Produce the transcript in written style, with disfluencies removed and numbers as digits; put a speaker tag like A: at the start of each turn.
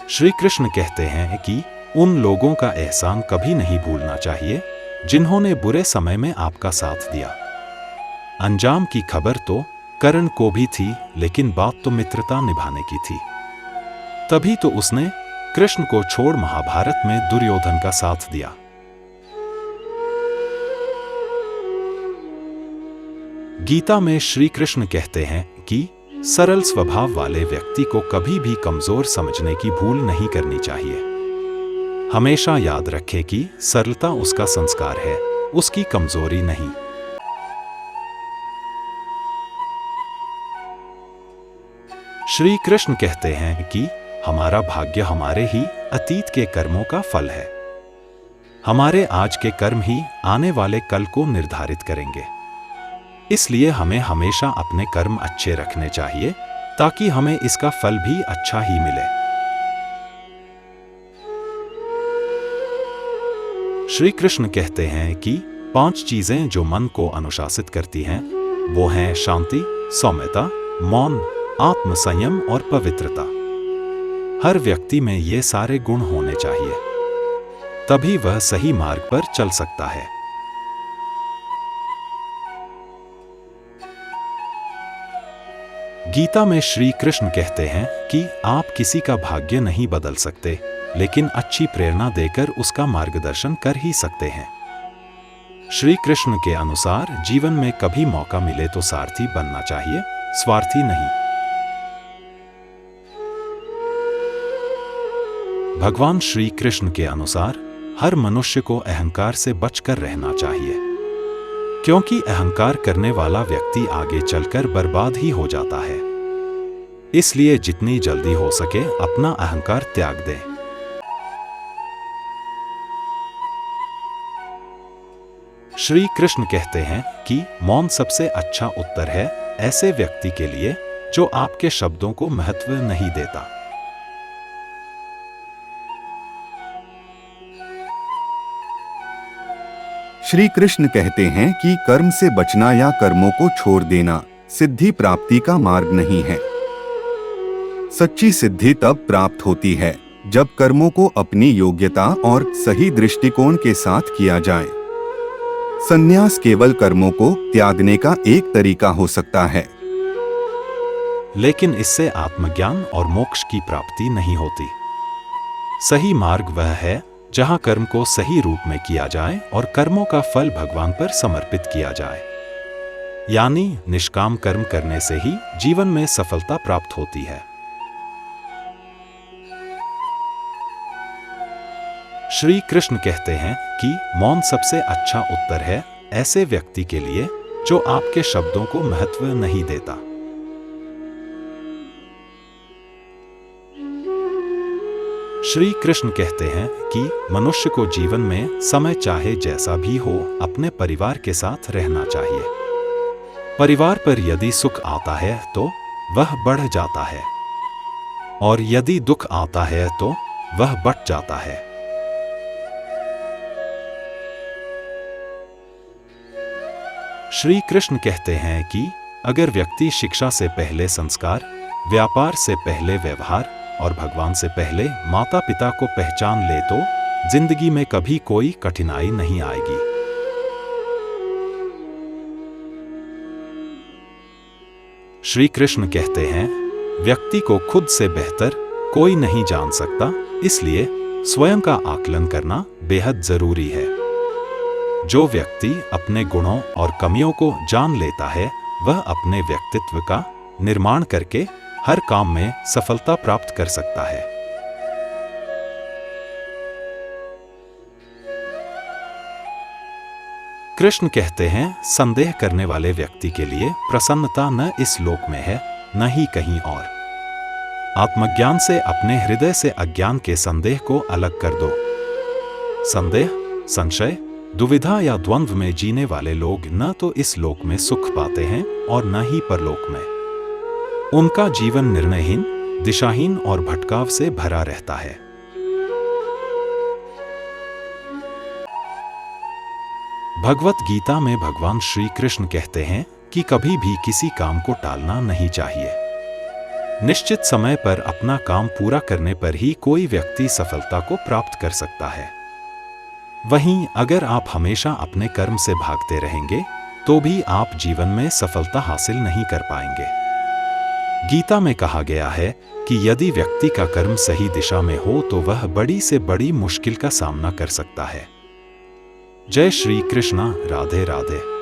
A: श्री कृष्ण कहते हैं कि उन लोगों का एहसान कभी नहीं भूलना चाहिए जिन्होंने बुरे समय में आपका साथ दिया। अंजाम की खबर तो कर्ण को भी थी, लेकिन बात तो मित्रता निभाने की थी। तभी तो उसने कृष्ण को छोड़ महाभारत में दुर्योधन का साथ दिया। गीता में श्री कृष्ण कहते हैं कि सरल स्वभाव वाले व्यक्ति को कभी भी कमजोर समझने की भूल नहीं करनी चाहिए। हमेशा याद रखें कि सरलता उसका संस्कार है, उसकी कमजोरी नहीं। श्री कृष्ण कहते हैं कि हमारा भाग्य हमारे ही अतीत के कर्मों का फल है। हमारे आज के कर्म ही आने वाले कल को निर्धारित करेंगे। इसलिए हमें हमेशा अपने कर्म अच्छे रखने चाहिए ताकि हमें इसका फल भी अच्छा ही मिले। श्री कृष्ण कहते हैं कि 5 चीजें जो मन को अनुशासित करती हैं वो हैं शांति, सौम्यता, मौन, आत्मसंयम और पवित्रता। हर व्यक्ति में ये सारे गुण होने चाहिए, तभी वह सही मार्ग पर चल सकता है। गीता में श्री कृष्ण कहते हैं कि आप किसी का भाग्य नहीं बदल सकते, लेकिन अच्छी प्रेरणा देकर उसका मार्गदर्शन कर ही सकते हैं। श्री कृष्ण के अनुसार जीवन में कभी मौका मिले तो सारथी बनना चाहिए, स्वार्थी नहीं। भगवान श्री कृष्ण के अनुसार हर मनुष्य को अहंकार से बचकर रहना चाहिए, क्योंकि अहंकार करने वाला व्यक्ति आगे चलकर बर्बाद ही हो जाता है। इसलिए जितनी जल्दी हो सके अपना अहंकार त्याग दें। श्री कृष्ण कहते हैं कि मौन सबसे अच्छा उत्तर है ऐसे व्यक्ति के लिए जो आपके शब्दों को महत्व नहीं देता।
B: श्री कृष्ण कहते हैं कि कर्म से बचना या कर्मों को छोड़ देना सिद्धि प्राप्ति का मार्ग नहीं है। सच्ची सिद्धि तब प्राप्त होती है जब कर्मों को अपनी योग्यता और सही दृष्टिकोण के साथ किया जाए। संन्यास केवल कर्मों को त्यागने का एक तरीका हो सकता है,
A: लेकिन इससे आत्मज्ञान और मोक्ष की प्राप्ति नहीं होती। सही मार्ग वह है जहां कर्म को सही रूप में किया जाए और कर्मों का फल भगवान पर समर्पित किया जाए। यानी निष्काम कर्म करने से ही जीवन में सफलता प्राप्त होती है। श्री कृष्ण कहते हैं कि मौन सबसे अच्छा उत्तर है ऐसे व्यक्ति के लिए जो आपके शब्दों को महत्व नहीं देता। श्री कृष्ण कहते हैं कि मनुष्य को जीवन में समय चाहे जैसा भी हो अपने परिवार के साथ रहना चाहिए। परिवार पर यदि सुख आता है तो वह बढ़ जाता है, और यदि दुख आता है तो वह बट जाता है। श्री कृष्ण कहते हैं कि अगर व्यक्ति शिक्षा से पहले संस्कार, व्यापार से पहले व्यवहार और भगवान से पहले माता पिता को पहचान ले तो जिंदगी में कभी कोई कठिनाई नहीं आएगी। श्री कृष्ण कहते हैं व्यक्ति को खुद से बेहतर कोई नहीं जान सकता, इसलिए स्वयं का आकलन करना बेहद जरूरी है। जो व्यक्ति अपने गुणों और कमियों को जान लेता है वह अपने व्यक्तित्व का निर्माण करके हर काम में सफलता प्राप्त कर सकता है। कृष्ण कहते हैं संदेह करने वाले व्यक्ति के लिए प्रसन्नता न इस लोक में है न ही कहीं और। आत्मज्ञान से अपने हृदय से अज्ञान के संदेह को अलग कर दो। संदेह, संशय, दुविधा या द्वंद्व में जीने वाले लोग न तो इस लोक में सुख पाते हैं और न ही परलोक में। उनका जीवन निर्णयहीन, दिशाहीन और भटकाव से भरा रहता है। भगवत गीता में भगवान श्री कृष्ण कहते हैं कि कभी भी किसी काम को टालना नहीं चाहिए। निश्चित समय पर अपना काम पूरा करने पर ही कोई व्यक्ति सफलता को प्राप्त कर सकता है। वहीं अगर आप हमेशा अपने कर्म से भागते रहेंगे तो भी आप जीवन में सफलता हासिल नहीं कर पाएंगे। गीता में कहा गया है कि यदि व्यक्ति का कर्म सही दिशा में हो तो वह बड़ी से बड़ी मुश्किल का सामना कर सकता है। जय श्री कृष्णा। राधे राधे।